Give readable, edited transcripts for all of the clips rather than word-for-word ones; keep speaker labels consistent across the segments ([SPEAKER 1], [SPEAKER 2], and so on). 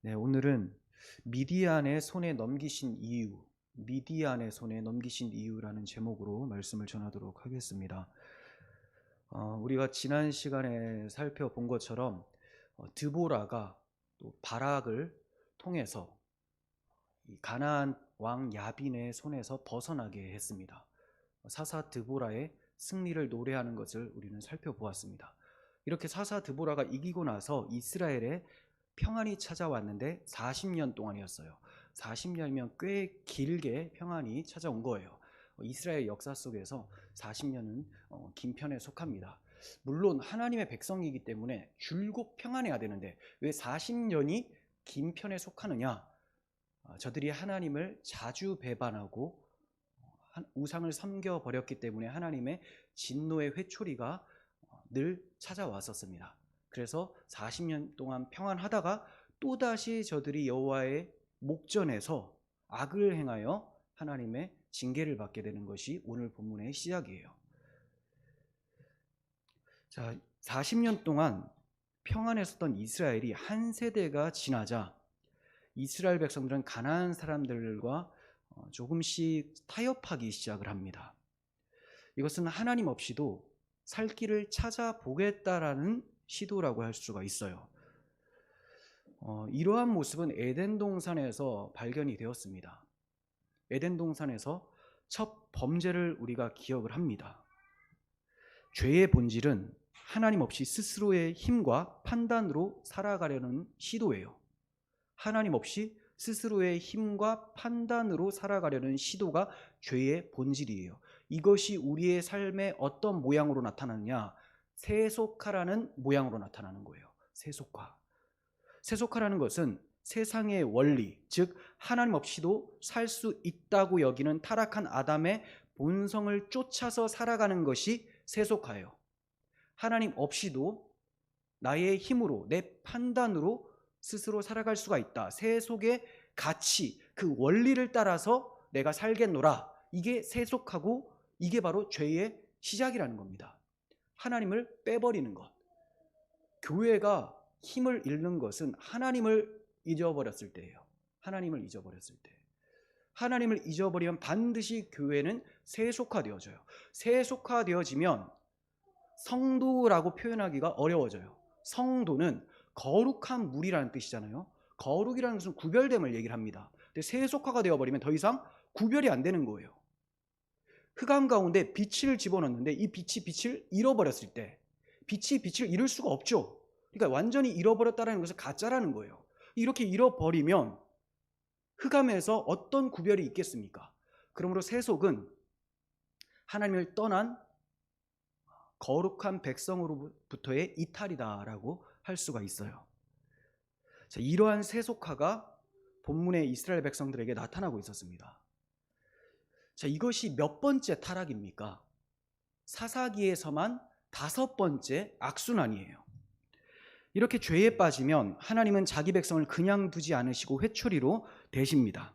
[SPEAKER 1] 네, 오늘은 미디안의 손에 넘기신 이유, 미디안의 손에 넘기신 이유라는 제목으로 말씀을 전하도록 하겠습니다. 우리가 지난 시간에 살펴본 것처럼 드보라가 또 바락을 통해서 이 가나안 왕 야빈의 손에서 벗어나게 했습니다. 사사 드보라의 승리를 노래하는 것을 우리는 살펴보았습니다. 이렇게 사사 드보라가 이기고 나서 이스라엘에 평안이 찾아왔는데 40년 동안이었어요. 40년이면 꽤 길게 평안이 찾아온 거예요. 이스라엘 역사 속에서 40년은 긴 편에 속합니다. 물론 하나님의 백성이기 때문에 줄곧 평안해야 되는데 왜 40년이 긴 편에 속하느냐? 저들이 하나님을 자주 배반하고 우상을 섬겨버렸기 때문에 하나님의 진노의 회초리가 늘 찾아왔었습니다. 그래서 40년 동안 평안하다가 또다시 저들이 여호와의 목전에서 악을 행하여 하나님의 징계를 받게 되는 것이 오늘 본문의 시작이에요. 자, 40년 동안 평안했었던 이스라엘이 한 세대가 지나자 이스라엘 백성들은 가나안 사람들과 조금씩 타협하기 시작을 합니다. 이것은 하나님 없이도 살 길을 찾아보겠다라는 시도라고 할 수가 있어요. 이러한 모습은 에덴 동산에서 발견이 되었습니다. 에덴 동산에서 첫 범죄를 우리가 기억을 합니다. 죄의 본질은 하나님 없이 스스로의 힘과 판단으로 살아가려는 시도예요. 하나님 없이 스스로의 힘과 판단으로 살아가려는 시도가 죄의 본질이에요. 이것이 우리의 삶의 어떤 모양으로 나타나느냐? 세속화라는 모양으로 나타나는 거예요. 세속화. 세속화라는 것은 세상의 원리, 즉 하나님 없이도 살 수 있다고 여기는 타락한 아담의 본성을 쫓아서 살아가는 것이 세속화예요. 하나님 없이도 나의 힘으로, 내 판단으로 스스로 살아갈 수가 있다. 세속의 가치, 그 원리를 따라서 내가 살겠노라. 이게 세속하고 이게 바로 죄의 시작이라는 겁니다. 하나님을 빼버리는 것. 교회가 힘을 잃는 것은 하나님을 잊어버렸을 때예요. 하나님을 잊어버렸을 때. 하나님을 잊어버리면 반드시 교회는 세속화되어져요. 세속화되어지면 성도라고 표현하기가 어려워져요. 성도는 거룩한 물이라는 뜻이잖아요. 거룩이라는 것은 구별됨을 얘기를 합니다. 근데 세속화가 되어버리면 더 이상 구별이 안 되는 거예요. 흑암 가운데 빛을 집어넣는데 이 빛이 빛을 잃어버렸을 때 빛이 빛을 잃을 수가 없죠. 그러니까 완전히 잃어버렸다는 것은 가짜라는 거예요. 이렇게 잃어버리면 흑암에서 어떤 구별이 있겠습니까? 그러므로 세속은 하나님을 떠난 거룩한 백성으로부터의 이탈이다라고 할 수가 있어요. 자, 이러한 세속화가 본문의 이스라엘 백성들에게 나타나고 있었습니다. 자, 이것이 몇 번째 타락입니까? 사사기에서만 5번째 악순환이에요. 이렇게 죄에 빠지면 하나님은 자기 백성을 그냥 두지 않으시고 회초리로 대십니다.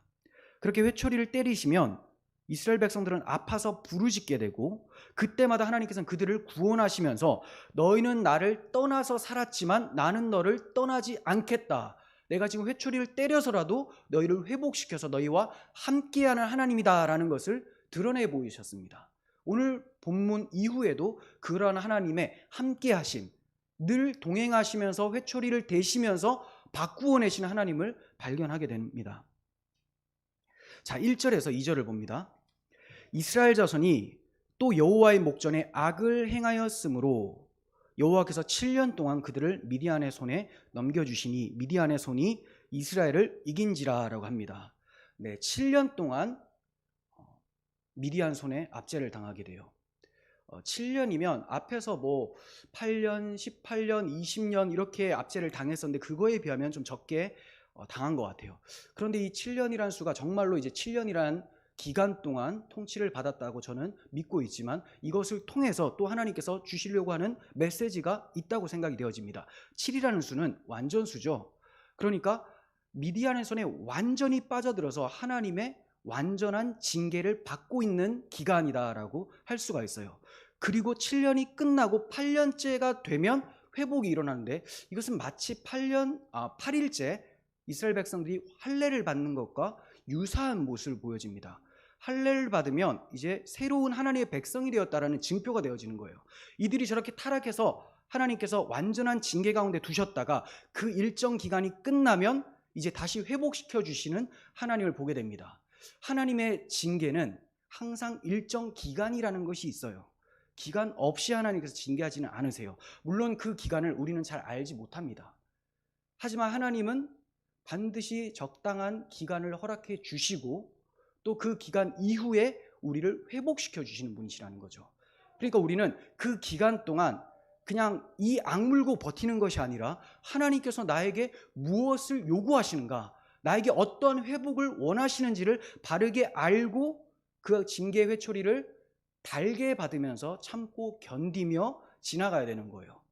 [SPEAKER 1] 그렇게 회초리를 때리시면 이스라엘 백성들은 아파서 부르짖게 되고 그때마다 하나님께서는 그들을 구원하시면서 너희는 나를 떠나서 살았지만 나는 너를 떠나지 않겠다. 내가 지금 회초리를 때려서라도 너희를 회복시켜서 너희와 함께하는 하나님이다라는 것을 드러내 보이셨습니다. 오늘 본문 이후에도 그러한 하나님의 함께하심, 늘 동행하시면서 회초리를 대시면서 바꾸어내시는 하나님을 발견하게 됩니다. 자, 1절에서 2절을 봅니다. 이스라엘 자손이 또 여호와의 목전에 악을 행하였으므로 여호와께서 7년 동안 그들을 미디안의 손에 넘겨주시니 미디안의 손이 이스라엘을 이긴지라라고 합니다. 네, 7년 동안 미디안 손에 압제를 당하게 돼요. 7년이면 앞에서 뭐 8년, 18년, 20년 이렇게 압제를 당했었는데 그거에 비하면 좀 적게 당한 것 같아요. 그런데 이 7년이라는 수가 정말로 이제 7년이라는 기간 동안 통치를 받았다고 저는 믿고 있지만 이것을 통해서 또 하나님께서 주시려고 하는 메시지가 있다고 생각이 되어집니다. 7이라는 수는 완전수죠. 그러니까 미디안의 손에 완전히 빠져들어서 하나님의 완전한 징계를 받고 있는 기간이다라고 할 수가 있어요. 그리고 7년이 끝나고 8년째가 되면 회복이 일어나는데 이것은 마치 8일째 이스라엘 백성들이 할례를 받는 것과 유사한 모습을 보여집니다. 할례를 받으면 이제 새로운 하나님의 백성이 되었다라는 징표가 되어지는 거예요. 이들이 저렇게 타락해서 하나님께서 완전한 징계 가운데 두셨다가 그 일정 기간이 끝나면 이제 다시 회복시켜 주시는 하나님을 보게 됩니다. 하나님의 징계는 항상 일정 기간이라는 것이 있어요. 기간 없이 하나님께서 징계하지는 않으세요. 물론 그 기간을 우리는 잘 알지 못합니다. 하지만 하나님은 반드시 적당한 기간을 허락해 주시고 또 그 기간 이후에 우리를 회복시켜 주시는 분이시라는 거죠. 그러니까 우리는 그 기간 동안 그냥 이 악물고 버티는 것이 아니라 하나님께서 나에게 무엇을 요구하시는가, 나에게 어떤 회복을 원하시는지를 바르게 알고 그 징계 회초리를 달게 받으면서 참고 견디며 지나가야 되는 거예요.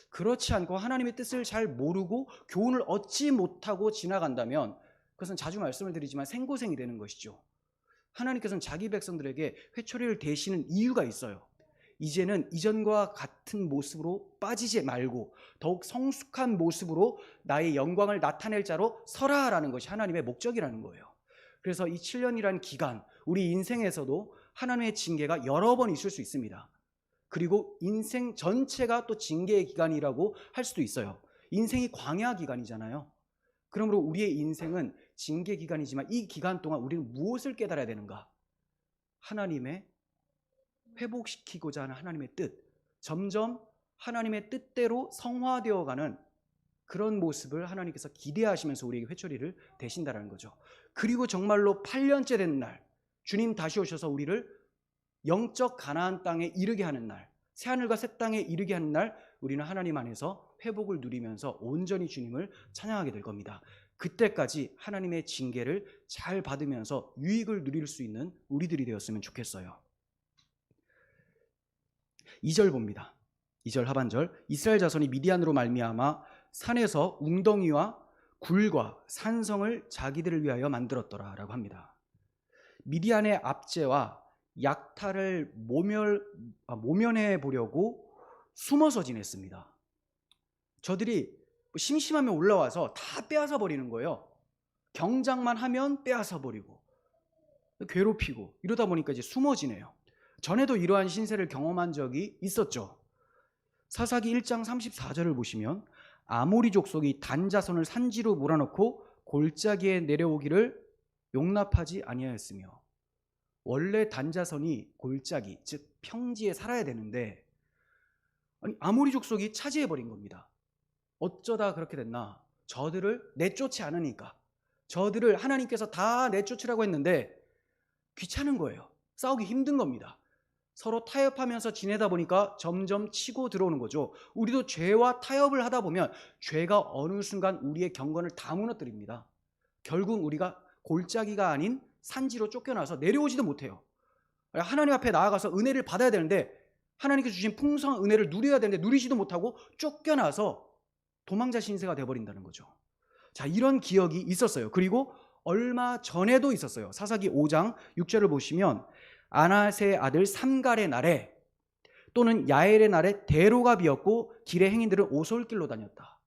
[SPEAKER 1] 그렇지 않고 하나님의 뜻을 잘 모르고 교훈을 얻지 못하고 지나간다면 그것은 자주 말씀을 드리지만 생고생이 되는 것이죠. 하나님께서는 자기 백성들에게 회초리를 대시는 이유가 있어요. 이제는 이전과 같은 모습으로 빠지지 말고 더욱 성숙한 모습으로 나의 영광을 나타낼 자로 서라라는 것이 하나님의 목적이라는 거예요. 그래서 이 7년이라는 기간, 우리 인생에서도 하나님의 징계가 여러 번 있을 수 있습니다. 그리고 인생 전체가 또 징계의 기간이라고 할 수도 있어요. 인생이 광야 기간이잖아요. 그러므로 우리의 인생은 징계 기간이지만 이 기간 동안 우리는 무엇을 깨달아야 되는가? 하나님의 회복시키고자 하는 하나님의 뜻, 점점 하나님의 뜻대로 성화되어가는 그런 모습을 하나님께서 기대하시면서 우리에게 회초리를 대신다라는 거죠. 그리고 정말로 8년째 되는 날, 주님 다시 오셔서 우리를 영적 가나안 땅에 이르게 하는 날, 새하늘과 새 땅에 이르게 하는 날, 우리는 하나님 안에서 회복을 누리면서 온전히 주님을 찬양하게 될 겁니다. 그때까지 하나님의 징계를 잘 받으면서 유익을 누릴 수 있는 우리들이 되었으면 좋겠어요. 2절 봅니다. 2절 하반절, 이스라엘 자손이 미디안으로 말미암아 산에서 웅덩이와 굴과 산성을 자기들을 위하여 만들었더라 라고 합니다. 미디안의 압제와 약탈을 모면해 보려고 숨어서 지냈습니다. 저들이 심심하면 올라와서 다 빼앗아 버리는 거예요. 경작만 하면 빼앗아 버리고 괴롭히고 이러다 보니까 이제 숨어 지내요. 전에도 이러한 신세를 경험한 적이 있었죠. 사사기 1장 34절을 보시면 아모리 족속이 단 자손을 산지로 몰아넣고 골짜기에 내려오기를 용납하지 아니하였으며, 원래 단 자손이 골짜기 즉 평지에 살아야 되는데 아모리 족속이 차지해 버린 겁니다. 어쩌다 그렇게 됐나? 저들을 내쫓지 않으니까. 저들을 하나님께서 다 내쫓으라고 했는데 귀찮은 거예요. 싸우기 힘든 겁니다. 서로 타협하면서 지내다 보니까 점점 치고 들어오는 거죠. 우리도 죄와 타협을 하다 보면 죄가 어느 순간 우리의 경건을 다 무너뜨립니다. 결국 우리가 골짜기가 아닌 산지로 쫓겨나서 내려오지도 못해요. 하나님 앞에 나아가서 은혜를 받아야 되는데, 하나님께서 주신 풍성한 은혜를 누려야 되는데 누리지도 못하고 쫓겨나서 도망자 신세가 되어버린다는 거죠. 자, 이런 기억이 있었어요. 그리고 얼마 전에도 있었어요. 사사기 5장 6절을 보시면 아낫의 아들 삼갈의 날에 또는 야엘의 날에 대로가 비었고 길의 행인들은 오솔길로 다녔다.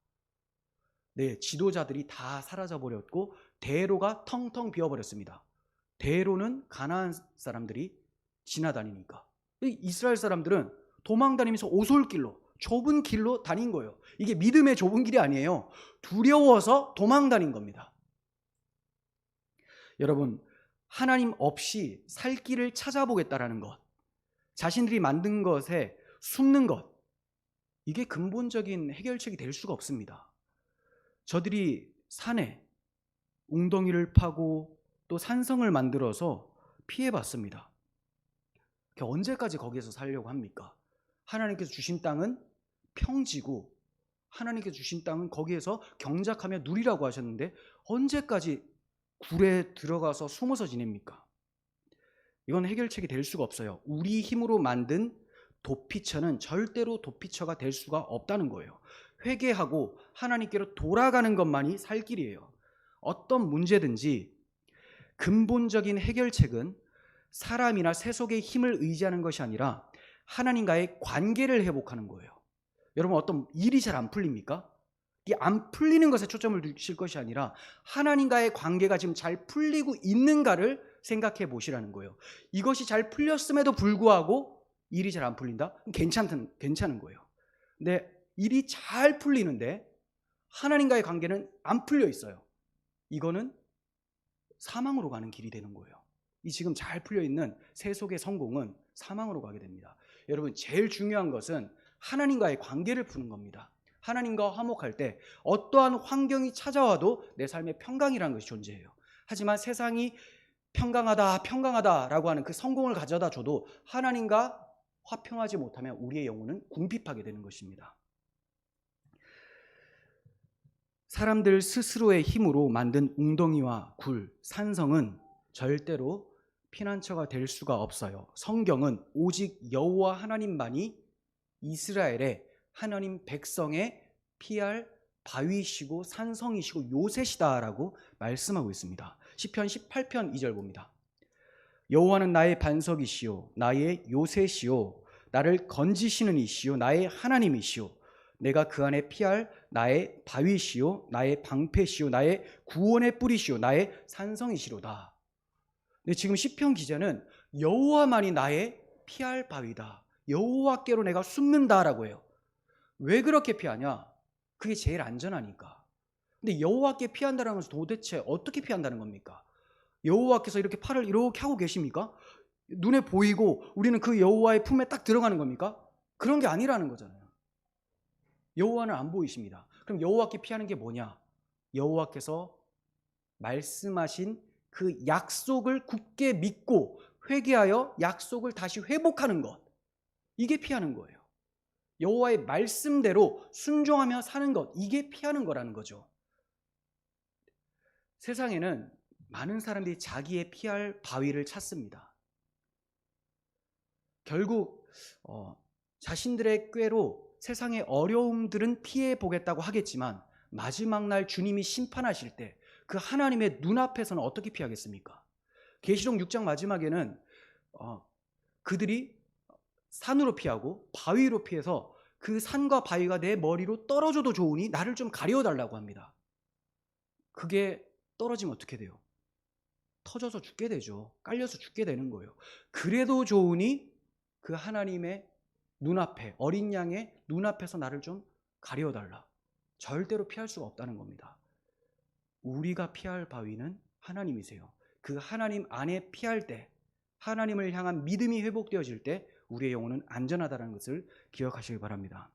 [SPEAKER 1] 네, 지도자들이 다 사라져버렸고 대로가 텅텅 비어버렸습니다. 대로는 가나안 사람들이 지나다니니까. 이스라엘 사람들은 도망다니면서 오솔길로, 좁은 길로 다닌 거예요. 이게 믿음의 좁은 길이 아니에요. 두려워서 도망다닌 겁니다. 여러분, 하나님 없이 살 길을 찾아보겠다라는 것, 자신들이 만든 것에 숨는 것, 이게 근본적인 해결책이 될 수가 없습니다. 저들이 산에 웅덩이를 파고 또 산성을 만들어서 피해봤습니다. 언제까지 거기에서 살려고 합니까? 하나님께서 주신 땅은 평지고 하나님께서 주신 땅은 거기에서 경작하며 누리라고 하셨는데 언제까지 굴에 들어가서 숨어서 지냅니까? 이건 해결책이 될 수가 없어요. 우리 힘으로 만든 도피처는 절대로 도피처가 될 수가 없다는 거예요. 회개하고 하나님께로 돌아가는 것만이 살 길이에요. 어떤 문제든지 근본적인 해결책은 사람이나 세속의 힘을 의지하는 것이 아니라 하나님과의 관계를 회복하는 거예요. 여러분, 어떤 일이 잘 안 풀립니까? 이게 안 풀리는 것에 초점을 두실 것이 아니라 하나님과의 관계가 지금 잘 풀리고 있는가를 생각해 보시라는 거예요. 이것이 잘 풀렸음에도 불구하고 일이 잘 안 풀린다? 괜찮은 거예요. 근데 일이 잘 풀리는데 하나님과의 관계는 안 풀려 있어요. 이거는 사망으로 가는 길이 되는 거예요. 이 지금 잘 풀려 있는 세속의 성공은 사망으로 가게 됩니다. 여러분, 제일 중요한 것은 하나님과의 관계를 푸는 겁니다. 하나님과 화목할 때 어떠한 환경이 찾아와도 내 삶에 평강이라는 것이 존재해요. 하지만 세상이 평강하다라고 하는 그 성공을 가져다 줘도 하나님과 화평하지 못하면 우리의 영혼은 궁핍하게 되는 것입니다. 사람들 스스로의 힘으로 만든 웅덩이와 굴, 산성은 절대로 피난처가 될 수가 없어요. 성경은 오직 여호와 하나님만이 이스라엘의 하나님 백성의 피할 바위시고 산성이시고 요새시다라고 말씀하고 있습니다. 시편 18편 2절 봅니다. 여호와는 나의 반석이시요 나의 요새시요 나를 건지시는 이시요 나의 하나님이시요 내가 그 안에 피할 나의 바위시요 나의 방패시요 나의 구원의 뿌리시요 나의 산성이시로다. 근데 지금 시편 기자는 여호와만이 나의 피할 바위다, 여호와께로 내가 숨는다라고 해요. 왜 그렇게 피하냐? 그게 제일 안전하니까. 근데 여호와께 피한다는 것은 도대체 어떻게 피한다는 겁니까? 여호와께서 이렇게 팔을 이렇게 하고 계십니까? 눈에 보이고 우리는 그 여호와의 품에 딱 들어가는 겁니까? 그런 게 아니라는 거잖아요. 여호와는 안 보이십니다. 그럼 여호와께 피하는 게 뭐냐? 여호와께서 말씀하신 그 약속을 굳게 믿고 회개하여 약속을 다시 회복하는 것, 이게 피하는 거예요. 여호와의 말씀대로 순종하며 사는 것, 이게 피하는 거라는 거죠. 세상에는 많은 사람들이 자기의 피할 바위를 찾습니다. 결국 자신들의 꾀로 세상의 어려움들은 피해 보겠다고 하겠지만 마지막 날 주님이 심판하실 때 그 하나님의 눈앞에서는 어떻게 피하겠습니까? 계시록 6장 마지막에는 그들이 산으로 피하고 바위로 피해서 그 산과 바위가 내 머리로 떨어져도 좋으니 나를 좀 가려달라고 합니다. 그게 떨어지면 어떻게 돼요? 터져서 죽게 되죠. 깔려서 죽게 되는 거예요. 그래도 좋으니 그 하나님의 눈앞에, 어린 양의 눈앞에서 나를 좀 가려달라. 절대로 피할 수가 없다는 겁니다. 우리가 피할 바위는 하나님이세요. 그 하나님 안에 피할 때, 하나님을 향한 믿음이 회복되어질 때 우리의 영혼은 안전하다는 것을 기억하시기 바랍니다.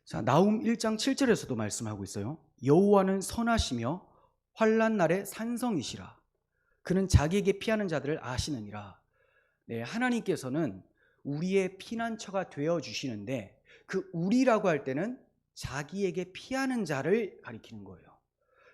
[SPEAKER 1] 자, 나훔 1장 7절에서도 말씀하고 있어요. 여호와는 선하시며 환난 날에 산성이시라. 그는 자기에게 피하는 자들을 아시느니라. 네, 하나님께서는 우리의 피난처가 되어 주시는데 그 우리라고 할 때는 자기에게 피하는 자를 가리키는 거예요.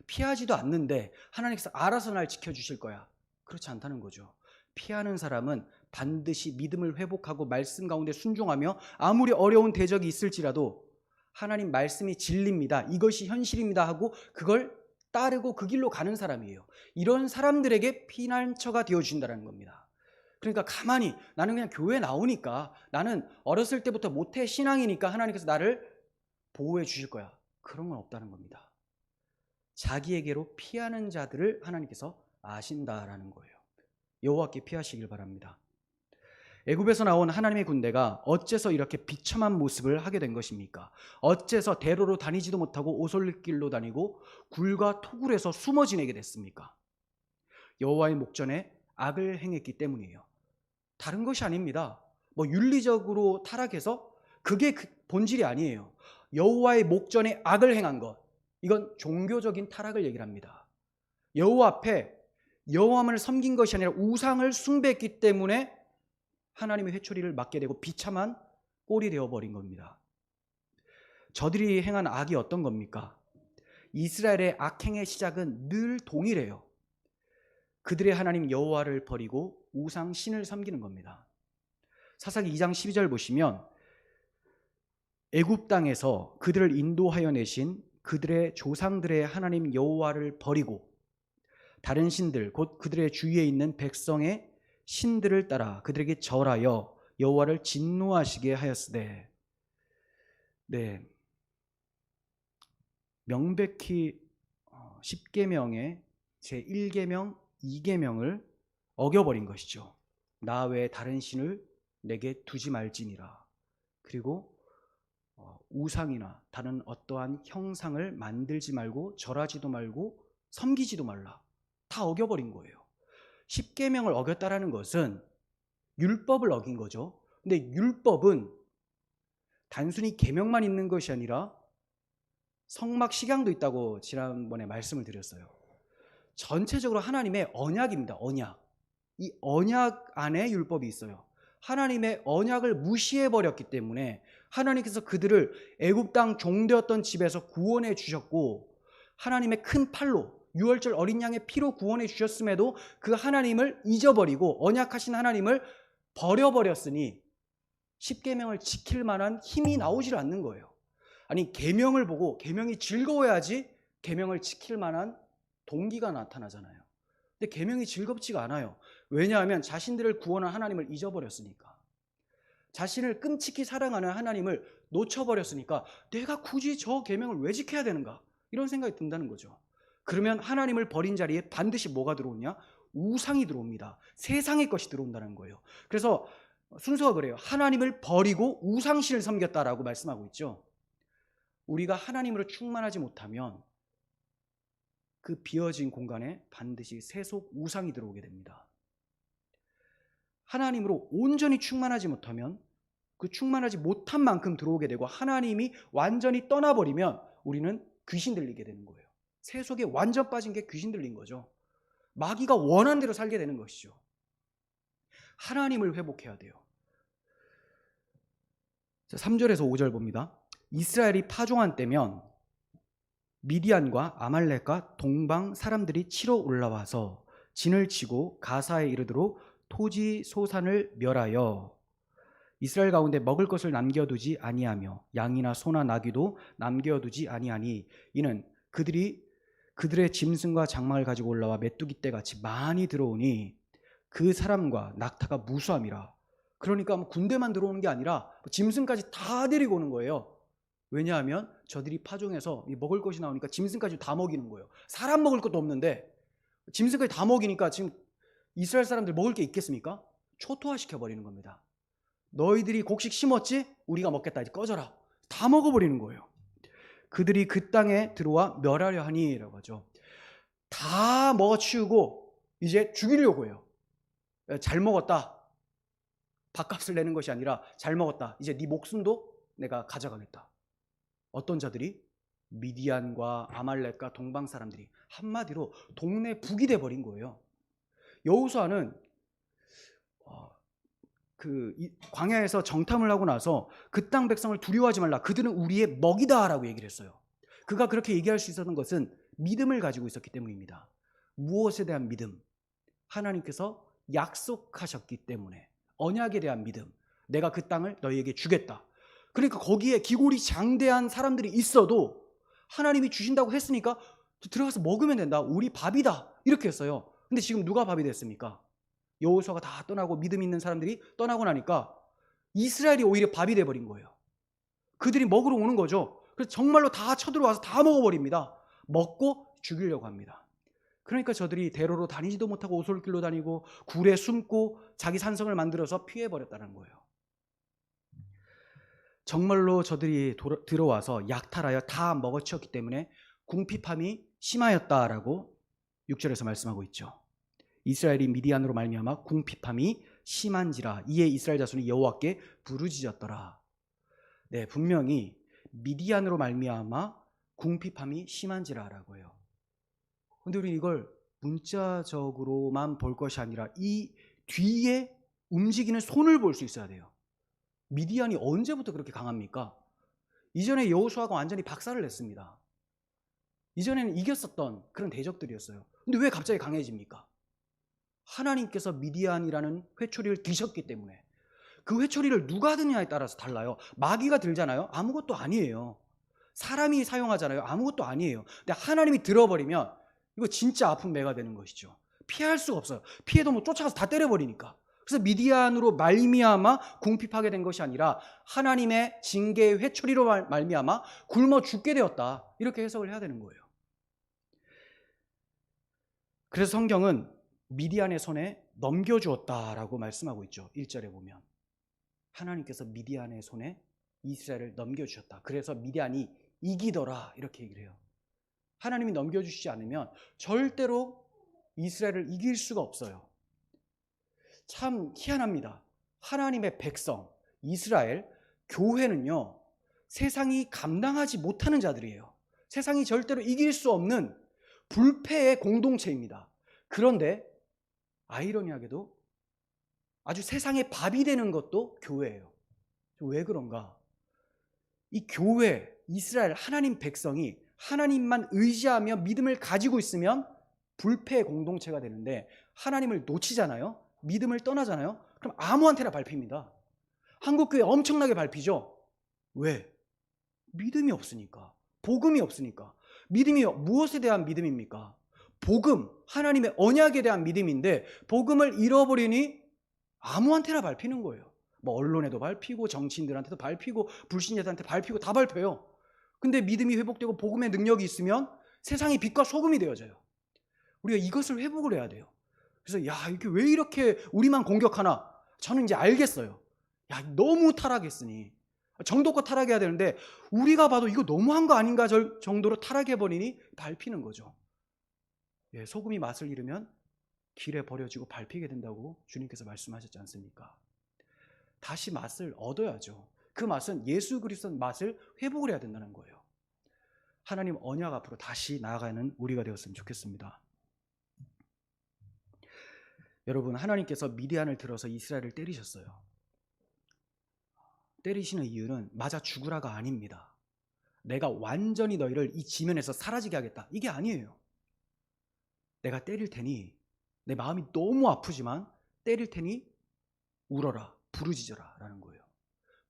[SPEAKER 1] 피하지도 않는데 하나님께서 알아서 날 지켜주실 거야. 그렇지 않다는 거죠. 피하는 사람은 반드시 믿음을 회복하고 말씀 가운데 순종하며 아무리 어려운 대적이 있을지라도 하나님 말씀이 진리입니다, 이것이 현실입니다 하고 그걸 따르고 그 길로 가는 사람이에요. 이런 사람들에게 피난처가 되어주신다는 겁니다. 그러니까 가만히 나는 그냥 교회 나오니까, 나는 어렸을 때부터 모태 신앙이니까 하나님께서 나를 보호해 주실 거야, 그런 건 없다는 겁니다. 자기에게로 피하는 자들을 하나님께서 아신다라는 거예요. 여호와께 피하시길 바랍니다. 애굽에서 나온 하나님의 군대가 어째서 이렇게 비참한 모습을 하게 된 것입니까? 어째서 대로로 다니지도 못하고 오솔길로 다니고 굴과 토굴에서 숨어 지내게 됐습니까? 여호와의 목전에 악을 행했기 때문이에요. 다른 것이 아닙니다. 윤리적으로 타락해서 그게 본질이 아니에요. 여호와의 목전에 악을 행한 것, 이건 종교적인 타락을 얘기를 합니다. 여호와 앞에 여호와만을 섬긴 것이 아니라 우상을 숭배했기 때문에 하나님의 회초리를 맞게 되고 비참한 꼴이 되어버린 겁니다. 저들이 행한 악이 어떤 겁니까? 이스라엘의 악행의 시작은 늘 동일해요. 그들의 하나님 여호와를 버리고 우상 신을 섬기는 겁니다. 사사기 2장 12절 보시면 애굽 땅에서 그들을 인도하여 내신 그들의 조상들의 하나님 여호와를 버리고 다른 신들, 곧 그들의 주위에 있는 백성의 신들을 따라 그들에게 절하여 여호와를 진노하시게 하였으되, 네, 명백히 10계명의 제1계명, 2계명을 어겨버린 것이죠. 나 외에 다른 신을 내게 두지 말지니라. 그리고 우상이나 다른 어떠한 형상을 만들지 말고 절하지도 말고 섬기지도 말라. 다 어겨버린 거예요. 10계명을 어겼다라는 것은 율법을 어긴 거죠. 근데 율법은 단순히 계명만 있는 것이 아니라 성막 식양도 있다고 지난번에 말씀을 드렸어요. 전체적으로 하나님의 언약입니다. 언약. 이 언약 안에 율법이 있어요. 하나님의 언약을 무시해버렸기 때문에 하나님께서 그들을 애굽 땅 종되었던 집에서 구원해 주셨고, 하나님의 큰 팔로 유월절 어린 양의 피로 구원해 주셨음에도 그 하나님을 잊어버리고 언약하신 하나님을 버려버렸으니 10계명을 지킬 만한 힘이 나오질 않는 거예요. 아니, 계명을 보고 계명이 즐거워야지 계명을 지킬 만한 동기가 나타나잖아요. 근데 계명이 즐겁지가 않아요. 왜냐하면 자신들을 구원한 하나님을 잊어버렸으니까. 자신을 끔찍히 사랑하는 하나님을 놓쳐버렸으니까 내가 굳이 저 계명을 왜 지켜야 되는가? 이런 생각이 든다는 거죠. 그러면 하나님을 버린 자리에 반드시 뭐가 들어오냐? 우상이 들어옵니다. 세상의 것이 들어온다는 거예요. 그래서 순서가 그래요. 하나님을 버리고 우상신을 섬겼다라고 말씀하고 있죠. 우리가 하나님으로 충만하지 못하면 그 비어진 공간에 반드시 세속 우상이 들어오게 됩니다. 하나님으로 온전히 충만하지 못하면 그 충만하지 못한 만큼 들어오게 되고, 하나님이 완전히 떠나버리면 우리는 귀신 들리게 되는 거예요. 세속에 완전 빠진 게 귀신 들린 거죠. 마귀가 원하는 대로 살게 되는 것이죠. 하나님을 회복해야 돼요. 3절에서 5절 봅니다. 이스라엘이 파종한 때면 미디안과 아말렉과 동방 사람들이 치러 올라와서 진을 치고 가사에 이르도록 토지 소산을 멸하여 이스라엘 가운데 먹을 것을 남겨두지 아니하며 양이나 소나 나귀도 남겨두지 아니하니 이는 그들의 짐승과 장막을 가지고 올라와 메뚜기 떼같이 많이 들어오니 그 사람과 낙타가 무수함이라. 그러니까 군대만 들어오는 게 아니라 짐승까지 다 데리고 오는 거예요. 왜냐하면 저들이 파종해서 먹을 것이 나오니까 짐승까지 다 먹이는 거예요. 사람 먹을 것도 없는데 짐승까지 다 먹이니까 지금 이스라엘 사람들 먹을 게 있겠습니까? 초토화시켜버리는 겁니다. 너희들이 곡식 심었지? 우리가 먹겠다. 이제 꺼져라. 다 먹어버리는 거예요. 그들이 그 땅에 들어와 멸하려 하니 라고 하죠. 다 먹어치우고 이제 죽이려고 해요. 잘 먹었다. 밥값을 내는 것이 아니라 잘 먹었다. 이제 네 목숨도 내가 가져가겠다. 어떤 자들이? 미디안과 아말렉과 동방 사람들이, 한마디로 동네 북이 돼버린 거예요. 여호수아는 광야에서 정탐을 하고 나서 그 땅 백성을 두려워하지 말라. 그들은 우리의 먹이다 라고 얘기를 했어요. 그가 그렇게 얘기할 수 있었던 것은 믿음을 가지고 있었기 때문입니다. 무엇에 대한 믿음? 하나님께서 약속하셨기 때문에 언약에 대한 믿음. 내가 그 땅을 너희에게 주겠다. 그러니까 거기에 기골이 장대한 사람들이 있어도 하나님이 주신다고 했으니까 들어가서 먹으면 된다. 우리 밥이다. 이렇게 했어요. 근데 지금 누가 밥이 됐습니까? 여호수아가 다 떠나고 믿음 있는 사람들이 떠나고 나니까 이스라엘이 오히려 밥이 돼버린 거예요. 그들이 먹으러 오는 거죠. 그래서 정말로 다 쳐들어와서 다 먹어버립니다. 먹고 죽이려고 합니다. 그러니까 저들이 대로로 다니지도 못하고 오솔길로 다니고 굴에 숨고 자기 산성을 만들어서 피해버렸다는 거예요. 정말로 저들이 들어와서 약탈하여 다 먹어치웠기 때문에 궁핍함이 심하였다라고 6절에서 말씀하고 있죠. 이스라엘이 미디안으로 말미암아 궁핍함이 심한지라. 이에 이스라엘 자손이 여호와께 부르짖었더라. 네, 분명히 미디안으로 말미암아 궁핍함이 심한지라라고 해요. 근데 우리 이걸 문자적으로만 볼 것이 아니라 이 뒤에 움직이는 손을 볼 수 있어야 돼요. 미디안이 언제부터 그렇게 강합니까? 이전에 여호수아가 완전히 박살을 냈습니다. 이전에는 이겼었던 그런 대적들이었어요. 근데 왜 갑자기 강해집니까? 하나님께서 미디안이라는 회초리를 드셨기 때문에. 그 회초리를 누가 드느냐에 따라서 달라요. 마귀가 들잖아요. 아무것도 아니에요. 사람이 사용하잖아요. 아무것도 아니에요. 근데 하나님이 들어버리면 이거 진짜 아픈 매가 되는 것이죠. 피할 수가 없어요. 피해도 뭐 쫓아가서 다 때려버리니까. 그래서 미디안으로 말미암아 궁핍하게 된 것이 아니라 하나님의 징계의 회초리로 말미암아 굶어 죽게 되었다. 이렇게 해석을 해야 되는 거예요. 그래서 성경은 미디안의 손에 넘겨주었다라고 말씀하고 있죠. 1절에 보면 하나님께서 미디안의 손에 이스라엘을 넘겨주셨다. 그래서 미디안이 이기더라 이렇게 얘기를 해요. 하나님이 넘겨주시지 않으면 절대로 이스라엘을 이길 수가 없어요. 참 희한합니다. 하나님의 백성 이스라엘 교회는요, 세상이 감당하지 못하는 자들이에요. 세상이 절대로 이길 수 없는 불패의 공동체입니다. 그런데 아이러니하게도 아주 세상의 밥이 되는 것도 교회예요. 왜 그런가? 이 교회, 이스라엘, 하나님 백성이 하나님만 의지하며 믿음을 가지고 있으면 불패의 공동체가 되는데 하나님을 놓치잖아요. 믿음을 떠나잖아요. 그럼 아무한테나 밟힙니다. 한국교회 엄청나게 밟히죠. 왜? 믿음이 없으니까. 복음이 없으니까. 믿음이 무엇에 대한 믿음입니까? 복음, 하나님의 언약에 대한 믿음인데 복음을 잃어버리니 아무한테나 밟히는 거예요. 뭐 언론에도 밟히고 정치인들한테도 밟히고 불신자들한테 밟히고 다 밟혀요. 근데 믿음이 회복되고 복음의 능력이 있으면 세상이 빛과 소금이 되어져요. 우리가 이것을 회복을 해야 돼요. 그래서 야, 이게 왜 이렇게 우리만 공격하나? 저는 이제 알겠어요. 야, 너무 타락했으니 정도껏 타락해야 되는데 우리가 봐도 이거 너무한 거 아닌가 정도로 타락해버리니 밟히는 거죠. 예, 소금이 맛을 잃으면 길에 버려지고 밟히게 된다고 주님께서 말씀하셨지 않습니까? 다시 맛을 얻어야죠. 그 맛은 예수 그리스도의 맛을 회복을 해야 된다는 거예요. 하나님 언약 앞으로 다시 나아가는 우리가 되었으면 좋겠습니다. 여러분, 하나님께서 미디안을 들어서 이스라엘을 때리셨어요. 때리시는 이유는 맞아 죽으라가 아닙니다. 내가 완전히 너희를 이 지면에서 사라지게 하겠다. 이게 아니에요. 내가 때릴 테니 내 마음이 너무 아프지만 때릴 테니 울어라, 부르짖어라 라는 거예요.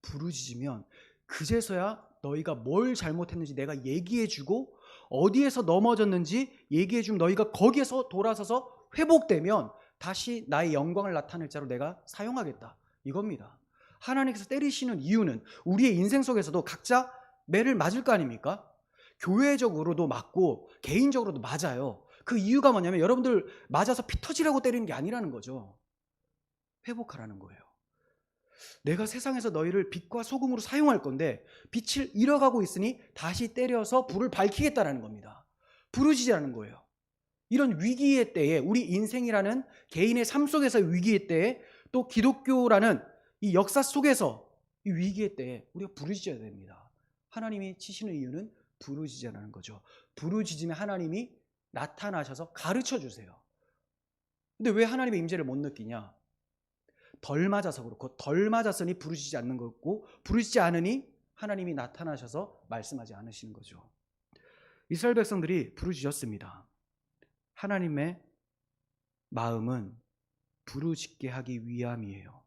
[SPEAKER 1] 부르짖으면 그제서야 너희가 뭘 잘못했는지 내가 얘기해주고 어디에서 넘어졌는지 얘기해주면 너희가 거기에서 돌아서서 회복되면 다시 나의 영광을 나타낼 자로 내가 사용하겠다. 이겁니다. 하나님께서 때리시는 이유는 우리의 인생 속에서도 각자 매를 맞을 거 아닙니까? 교회적으로도 맞고 개인적으로도 맞아요. 그 이유가 뭐냐면 여러분들 맞아서 피 터지라고 때리는 게 아니라는 거죠. 회복하라는 거예요. 내가 세상에서 너희를 빛과 소금으로 사용할 건데 빛을 잃어가고 있으니 다시 때려서 불을 밝히겠다라는 겁니다. 부르짖으라는 거예요. 이런 위기의 때에 우리 인생이라는 개인의 삶 속에서의 위기의 때에 또 기독교라는 이 역사 속에서 이 위기의 때에 우리가 부르짖어야 됩니다. 하나님이 치시는 이유는 부르짖으라는 거죠. 부르짖으면 하나님이 나타나셔서 가르쳐 주세요. 근데 왜 하나님의 임재를 못 느끼냐? 덜 맞아서 그렇고 덜 맞았으니 부르짖지 않는 거고 부르짖지 않으니 하나님이 나타나셔서 말씀하지 않으시는 거죠. 이스라엘 백성들이 부르짖었습니다. 하나님의 마음은 부르짖게 하기 위함이에요.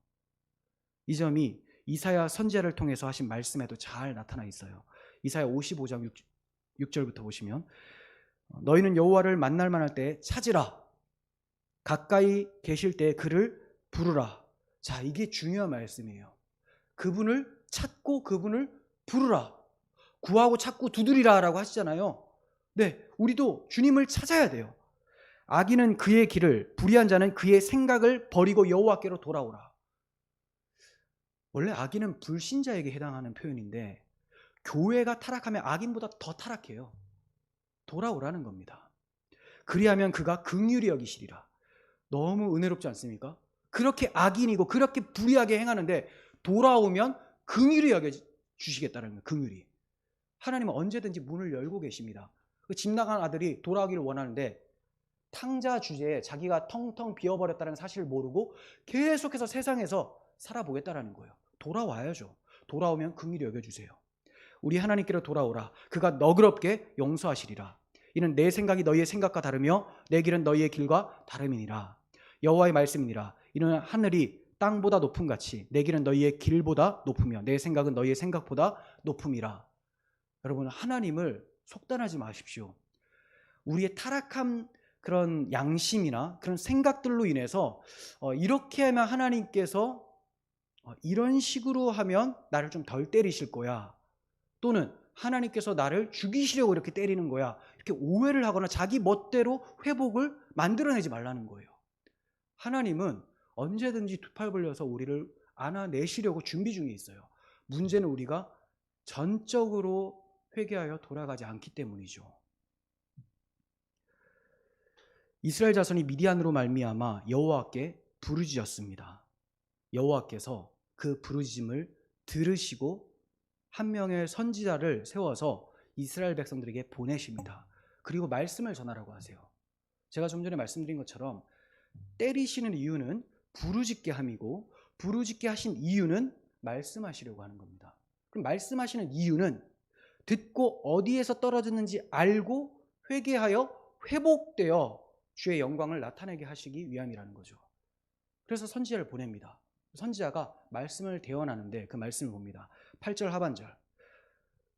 [SPEAKER 1] 이 점이 이사야 선지자를 통해서 하신 말씀에도 잘 나타나 있어요. 이사야 55장 6절부터 보시면 너희는 여호와를 만날 만할 때 찾으라. 가까이 계실 때 그를 부르라. 자, 이게 중요한 말씀이에요. 그분을 찾고 그분을 부르라. 구하고 찾고 두드리라 라고 하시잖아요. 네, 우리도 주님을 찾아야 돼요. 악인은 그의 길을, 불의한 자는 그의 생각을 버리고 여호와께로 돌아오라. 원래 악인은 불신자에게 해당하는 표현인데 교회가 타락하면 악인보다 더 타락해요. 돌아오라는 겁니다. 그리하면 그가 긍휼히 여기시리라. 너무 은혜롭지 않습니까? 그렇게 악인이고 그렇게 불의하게 행하는데 돌아오면 긍휼히 여겨주시겠다는 거예요. 긍휼히. 하나님은 언제든지 문을 열고 계십니다. 집 나간 아들이 돌아오기를 원하는데 탕자 주제에 자기가 텅텅 비어버렸다는 사실을 모르고 계속해서 세상에서 살아보겠다는 거예요. 돌아와야죠. 돌아오면 긍휼히 여겨주세요. 우리 하나님께로 돌아오라. 그가 너그럽게 용서하시리라. 이는 내 생각이 너희의 생각과 다르며 내 길은 너희의 길과 다름이니라. 여호와의 말씀이니라. 이는 하늘이 땅보다 높음 같이 내 길은 너희의 길보다 높으며 내 생각은 너희의 생각보다 높음이라. 여러분, 하나님을 속단하지 마십시오. 우리의 타락한 그런 양심이나 그런 생각들로 인해서 이렇게 하면 하나님께서 이런 식으로 하면 나를 좀 덜 때리실 거야, 또는 하나님께서 나를 죽이시려고 이렇게 때리는 거야, 이렇게 오해를 하거나 자기 멋대로 회복을 만들어내지 말라는 거예요. 하나님은 언제든지 두 팔 벌려서 우리를 안아내시려고 준비 중에 있어요. 문제는 우리가 전적으로 회개하여 돌아가지 않기 때문이죠. 이스라엘 자손이 미디안으로 말미암아 여호와께 부르짖었습니다. 여호와께서 그 부르짖음을 들으시고 한 명의 선지자를 세워서 이스라엘 백성들에게 보내십니다. 그리고 말씀을 전하라고 하세요. 제가 좀 전에 말씀드린 것처럼 때리시는 이유는 부르짖게 함이고, 부르짖게 하신 이유는 말씀하시려고 하는 겁니다. 그럼 말씀하시는 이유는 듣고 어디에서 떨어졌는지 알고 회개하여 회복되어 주의 영광을 나타내게 하시기 위함이라는 거죠. 그래서 선지자를 보냅니다. 선지자가 말씀을 대언하는데 그 말씀을 봅니다. 8절 하반절,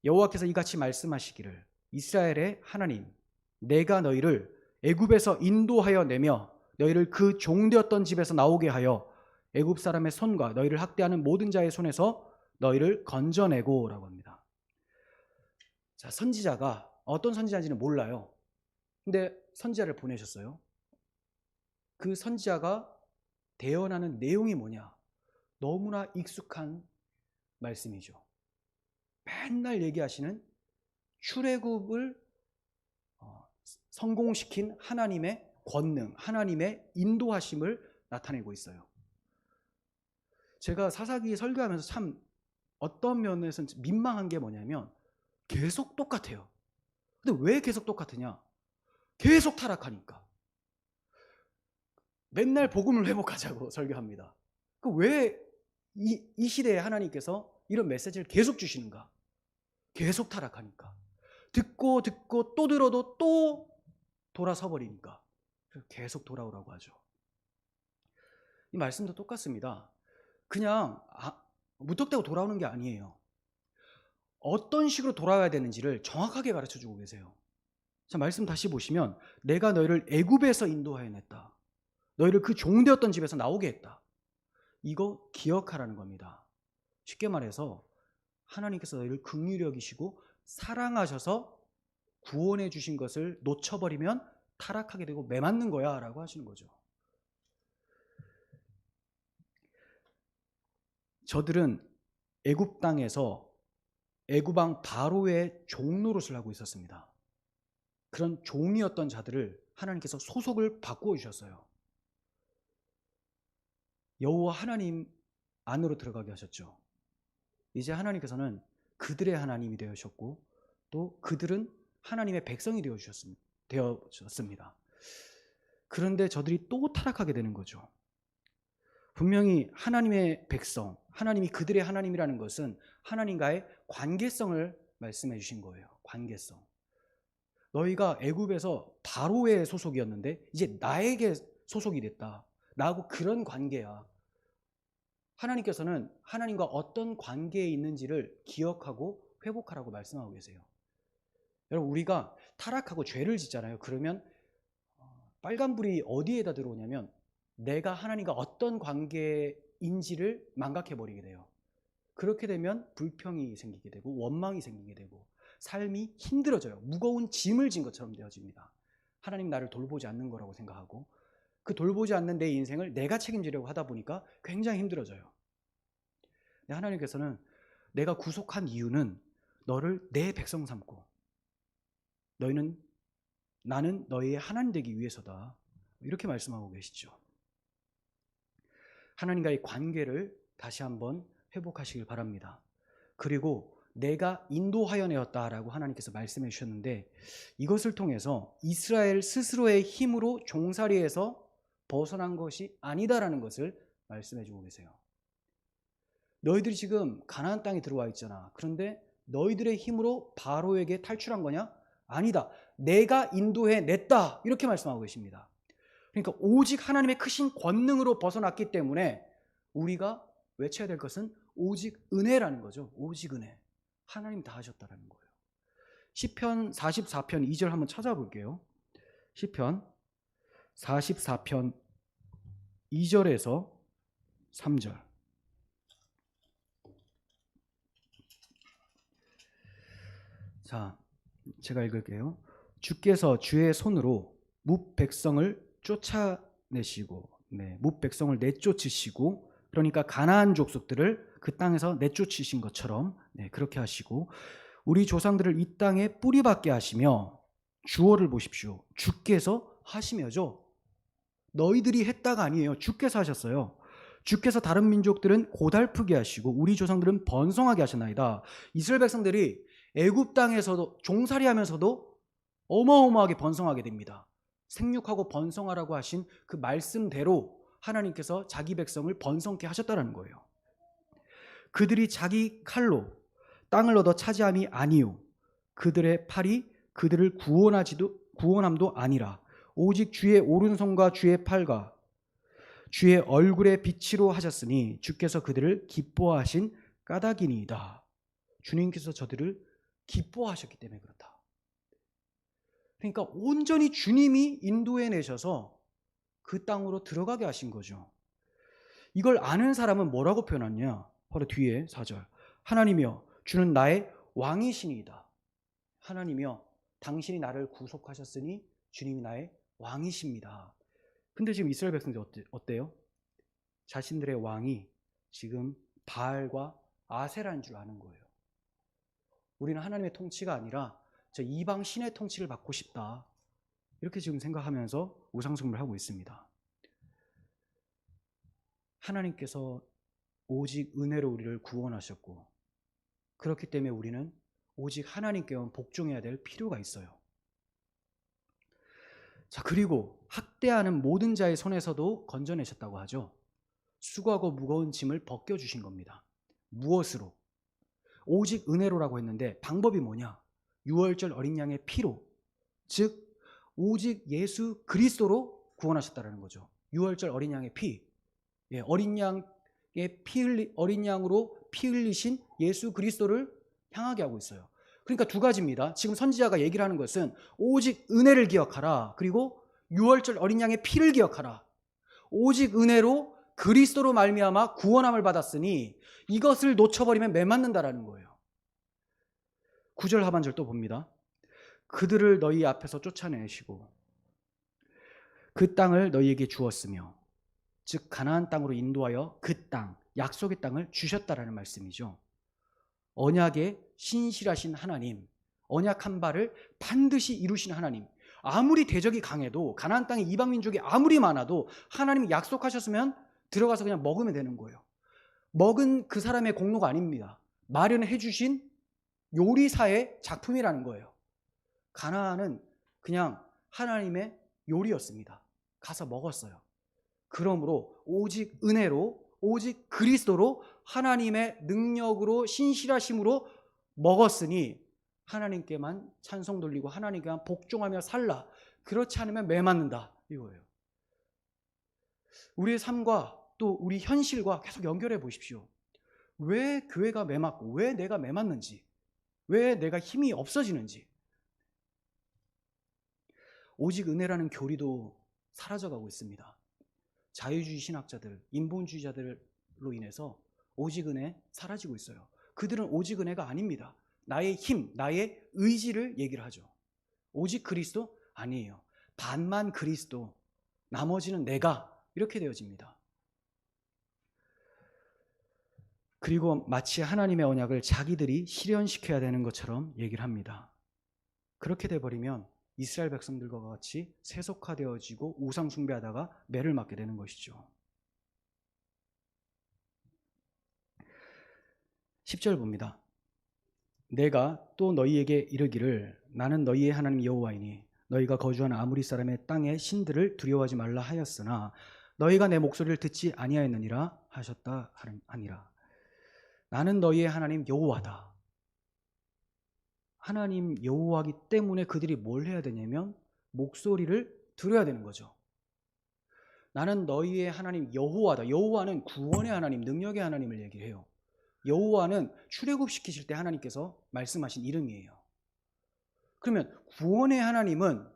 [SPEAKER 1] 여호와께서 이같이 말씀하시기를 이스라엘의 하나님, 내가 너희를 애굽에서 인도하여 내며 너희를 그 종되었던 집에서 나오게 하여 애굽 사람의 손과 너희를 학대하는 모든 자의 손에서 너희를 건져내고 라고 합니다. 자, 선지자가 어떤 선지자인지는 몰라요. 근데 선지자를 보내셨어요. 그 선지자가 대언하는 내용이 뭐냐? 너무나 익숙한 말씀이죠. 맨날 얘기하시는 출애굽을 성공시킨 하나님의 권능, 하나님의 인도하심을 나타내고 있어요. 제가 사사기 설교하면서 참 어떤 면에서는 민망한 게 뭐냐면 계속 똑같아요. 근데 왜 계속 똑같으냐? 계속 타락하니까. 맨날 복음을 회복하자고 설교합니다. 왜 이 시대에 하나님께서 이런 메시지를 계속 주시는가? 계속 타락하니까. 듣고 또 들어도 또 돌아서 버리니까 계속 돌아오라고 하죠. 이 말씀도 똑같습니다. 그냥 무턱대고 돌아오는 게 아니에요. 어떤 식으로 돌아와야 되는지를 정확하게 가르쳐주고 계세요. 자, 말씀 다시 보시면 내가 너희를 애굽에서 인도하여 냈다. 너희를 그 종되었던 집에서 나오게 했다. 이거 기억하라는 겁니다. 쉽게 말해서 하나님께서 너희를 긍휼히 여기시고 사랑하셔서 구원해 주신 것을 놓쳐버리면 타락하게 되고 매맞는 거야 라고 하시는 거죠. 저들은 애굽 땅에서 애굽왕 바로의 종 노릇을 하고 있었습니다. 그런 종이었던 자들을 하나님께서 소속을 바꾸어 주셨어요. 여호와 하나님 안으로 들어가게 하셨죠. 이제 하나님께서는 그들의 하나님이 되셨고 또 그들은 하나님의 백성이 되어졌습니다. 그런데 저들이 또 타락하게 되는 거죠. 분명히 하나님의 백성, 하나님이 그들의 하나님이라는 것은 하나님과의 관계성을 말씀해 주신 거예요. 관계성. 너희가 애굽에서 바로의 소속이었는데 이제 나에게 소속이 됐다. 나하고 그런 관계야. 하나님께서는 하나님과 어떤 관계에 있는지를 기억하고 회복하라고 말씀하고 계세요. 여러분, 우리가 타락하고 죄를 짓잖아요. 그러면 빨간불이 어디에다 들어오냐면 내가 하나님과 어떤 관계인지를 망각해버리게 돼요. 그렇게 되면 불평이 생기게 되고 원망이 생기게 되고 삶이 힘들어져요. 무거운 짐을 진 것처럼 되어집니다. 하나님 나를 돌보지 않는 거라고 생각하고 그 돌보지 않는 내 인생을 내가 책임지려고 하다 보니까 굉장히 힘들어져요. 근데 하나님께서는 내가 구속한 이유는 너를 내 백성 삼고 나는 너희의 하나님 되기 위해서다. 이렇게 말씀하고 계시죠. 하나님과의 관계를 다시 한번 회복하시길 바랍니다. 그리고 내가 인도하여 내었다라고 하나님께서 말씀해 주셨는데 이것을 통해서 이스라엘 스스로의 힘으로 종살이에서 벗어난 것이 아니다라는 것을 말씀해 주고 계세요. 너희들이 지금 가나안 땅에 들어와 있잖아. 그런데 너희들의 힘으로 바로에게 탈출한 거냐? 아니다. 내가 인도해 냈다. 이렇게 말씀하고 계십니다. 그러니까 오직 하나님의 크신 권능으로 벗어났기 때문에 우리가 외쳐야 될 것은 오직 은혜라는 거죠. 오직 은혜. 하나님 다 하셨다라는 거예요. 시편 44편 2절 한번 찾아볼게요. 시편 44편 2절에서 3절. 자, 제가 읽을게요. 주께서 주의 손으로 뭇 백성을 쫓아내시고, 뭇 백성을 내쫓으시고, 그러니까 가나안 족속들을 그 땅에서 내쫓으신 것처럼 그렇게 하시고, 우리 조상들을 이 땅에 뿌리박게 하시며, 주어를 보십시오. 주께서 하시며죠. 너희들이 했다가 아니에요. 주께서 하셨어요. 주께서 다른 민족들은 고달프게 하시고 우리 조상들은 번성하게 하셨나이다. 이스라엘 백성들이 애굽 땅에서도 종살이하면서도 어마어마하게 번성하게 됩니다. 생육하고 번성하라고 하신 그 말씀대로 하나님께서 자기 백성을 번성케 하셨다는 거예요. 그들이 자기 칼로 땅을 얻어 차지함이 아니요 그들의 팔이 그들을 구원함도 아니라 오직 주의 오른손과 주의 팔과 주의 얼굴의 빛으로 하셨으니 주께서 그들을 기뻐하신 까닭이니이다. 주님께서 저들을 기뻐하셨기 때문에 그렇다. 그러니까 온전히 주님이 인도해 내셔서 그 땅으로 들어가게 하신 거죠. 이걸 아는 사람은 뭐라고 표현하냐? 바로 뒤에 4절. 하나님이여 주는 나의 왕이시니이다. 하나님이여 당신이 나를 구속하셨으니 주님이 나의 왕이십니다. 근데 지금 이스라엘 백성들 어때요? 자신들의 왕이 지금 바알과 아세라인 줄 아는 거예요. 우리는 하나님의 통치가 아니라 저 이방 신의 통치를 받고 싶다. 이렇게 지금 생각하면서 우상숭배를 하고 있습니다. 하나님께서 오직 은혜로 우리를 구원하셨고 그렇기 때문에 우리는 오직 하나님께만 복종해야 될 필요가 있어요. 자, 그리고 학대하는 모든 자의 손에서도 건져내셨다고 하죠. 수고하고 무거운 짐을 벗겨주신 겁니다. 무엇으로? 오직 은혜로라고 했는데 방법이 뭐냐? 유월절 어린 양의 피로, 즉 오직 예수 그리스도로 구원하셨다는 거죠. 유월절 어린 양의 피, 어린 양으로 피 흘리신 예수 그리스도를 향하게 하고 있어요. 그러니까 두 가지입니다. 지금 선지자가 얘기를 하는 것은 오직 은혜를 기억하라. 그리고 유월절 어린 양의 피를 기억하라. 오직 은혜로 그리스도로 말미암아 구원함을 받았으니 이것을 놓쳐버리면 매맞는다라는 거예요. 9절 하반절 또 봅니다. 그들을 너희 앞에서 쫓아내시고 그 땅을 너희에게 주었으며 즉 가나안 땅으로 인도하여 그 땅, 약속의 땅을 주셨다라는 말씀이죠. 언약의 신실하신 하나님, 언약한 바를 반드시 이루신 하나님. 아무리 대적이 강해도 가나안 땅에 이방 민족이 아무리 많아도 하나님이 약속하셨으면 들어가서 그냥 먹으면 되는 거예요. 먹은 그 사람의 공로가 아닙니다. 마련해 주신 요리사의 작품이라는 거예요. 가나안은 그냥 하나님의 요리였습니다. 가서 먹었어요. 그러므로 오직 은혜로 오직 그리스도로 하나님의 능력으로 신실하심으로 먹었으니 하나님께만 찬송 돌리고 하나님께만 복종하며 살라. 그렇지 않으면 매맞는다 이거예요. 우리의 삶과 또 우리 현실과 계속 연결해 보십시오. 왜 교회가 매맞고 왜 내가 매맞는지, 왜 내가 힘이 없어지는지. 오직 은혜라는 교리도 사라져가고 있습니다. 자유주의 신학자들, 인본주의자들로 인해서 오직 은혜 사라지고 있어요. 그들은 오직 은혜가 아닙니다. 나의 힘, 나의 의지를 얘기를 하죠. 오직 그리스도 아니에요. 반만 그리스도, 나머지는 내가, 이렇게 되어집니다. 그리고 마치 하나님의 언약을 자기들이 실현시켜야 되는 것처럼 얘기를 합니다. 그렇게 돼버리면 이스라엘 백성들과 같이 세속화되어지고 우상 숭배하다가 매를 맞게 되는 것이죠. 10절 봅니다. 내가 또 너희에게 이르기를 나는 너희의 하나님 여호와이니 너희가 거주하는 아무리 사람의 땅의 신들을 두려워하지 말라 하였으나 너희가 내 목소리를 듣지 아니하였느니라 하셨다 하니라. 나는 너희의 하나님 여호와다. 하나님 여호와이기 때문에 그들이 뭘 해야 되냐면 목소리를 들어야 되는 거죠. 나는 너희의 하나님 여호와다. 여호와는 구원의 하나님, 능력의 하나님을 얘기해요. 여호와는 출애굽시키실 때 하나님께서 말씀하신 이름이에요. 그러면 구원의 하나님은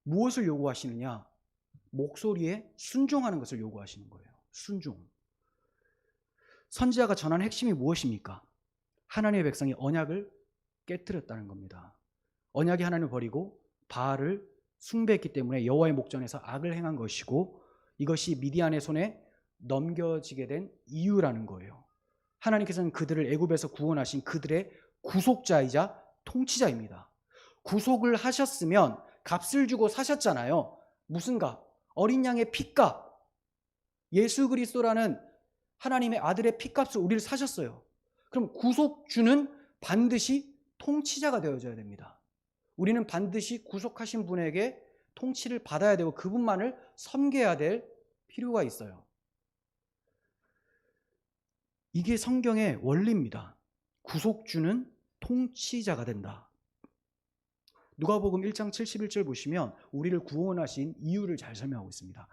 [SPEAKER 1] 무엇을 요구하시느냐? 목소리에 순종하는 것을 요구하시는 거예요. 순종. 선지자가 전하는 핵심이 무엇입니까? 하나님의 백성이 언약을 깨뜨렸다는 겁니다. 언약이 하나님을 버리고 바알을 숭배했기 때문에 여호와의 목전에서 악을 행한 것이고, 이것이 미디안의 손에 넘겨지게 된 이유라는 거예요. 하나님께서는 그들을 애굽에서 구원하신 그들의 구속자이자 통치자입니다. 구속을 하셨으면 값을 주고 사셨잖아요. 무슨 값? 어린 양의 피값. 예수 그리스도라는 하나님의 아들의 피값을 우리를 사셨어요. 그럼 구속주는 반드시 통치자가 되어줘야 됩니다. 우리는 반드시 구속하신 분에게 통치를 받아야 되고 그분만을 섬겨야 될 필요가 있어요. 이게 성경의 원리입니다. 구속주는 통치자가 된다. 누가복음 1장 71절 보시면 우리를 구원하신 이유를 잘 설명하고 있습니다.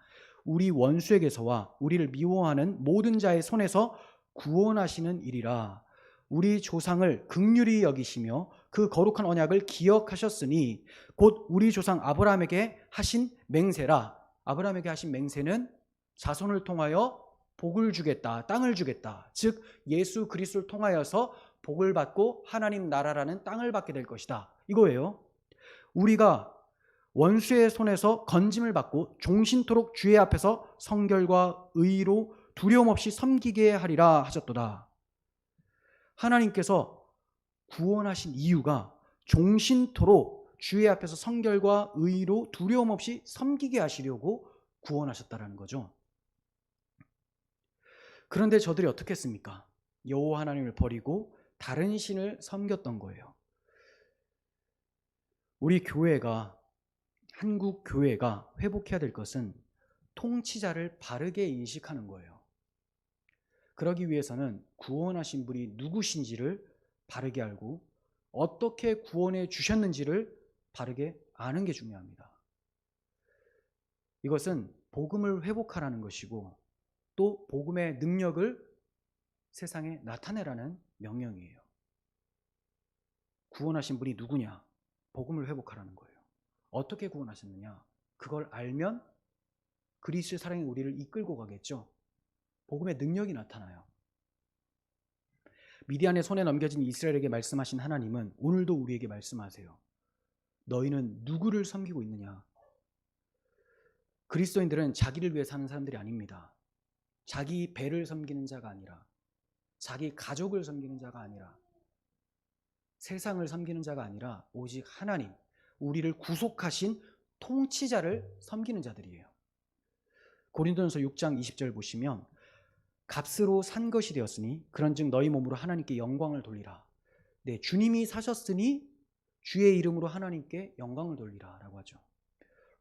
[SPEAKER 1] 우리 원수에게서와 우리를 미워하는 모든 자의 손에서 구원하시는 일이라. 우리 조상을 긍휼히 여기시며 그 거룩한 언약을 기억하셨으니 곧 우리 조상 아브라함에게 하신 맹세라. 아브라함에게 하신 맹세는 자손을 통하여 복을 주겠다, 땅을 주겠다. 즉 예수 그리스도를 통하여서 복을 받고 하나님 나라라는 땅을 받게 될 것이다. 이거예요. 우리가 원수의 손에서 건짐을 받고 종신토록 주의 앞에서 성결과 의로 두려움 없이 섬기게 하리라 하셨도다. 하나님께서 구원하신 이유가 종신토록 주의 앞에서 성결과 의로 두려움 없이 섬기게 하시려고 구원하셨다라는 거죠. 그런데 저들이 어떻게 했습니까? 여호와 하나님을 버리고 다른 신을 섬겼던 거예요. 우리 교회가, 한국 교회가 회복해야 될 것은 통치자를 바르게 인식하는 거예요. 그러기 위해서는 구원하신 분이 누구신지를 바르게 알고 어떻게 구원해 주셨는지를 바르게 아는 게 중요합니다. 이것은 복음을 회복하라는 것이고 또 복음의 능력을 세상에 나타내라는 명령이에요. 구원하신 분이 누구냐? 복음을 회복하라는 거예요. 어떻게 구원하셨느냐? 그걸 알면 그리스도의 사랑이 우리를 이끌고 가겠죠. 복음의 능력이 나타나요. 미디안의 손에 넘겨진 이스라엘에게 말씀하신 하나님은 오늘도 우리에게 말씀하세요. 너희는 누구를 섬기고 있느냐? 그리스도인들은 자기를 위해 사는 사람들이 아닙니다. 자기 배를 섬기는 자가 아니라, 자기 가족을 섬기는 자가 아니라, 세상을 섬기는 자가 아니라 오직 하나님, 우리를 구속하신 통치자를 섬기는 자들이에요. 고린도전서 6장 20절 보시면 값으로 산 것이 되었으니 그런즉 너희 몸으로 하나님께 영광을 돌리라. 네, 주님이 사셨으니 주의 이름으로 하나님께 영광을 돌리라 라고 하죠.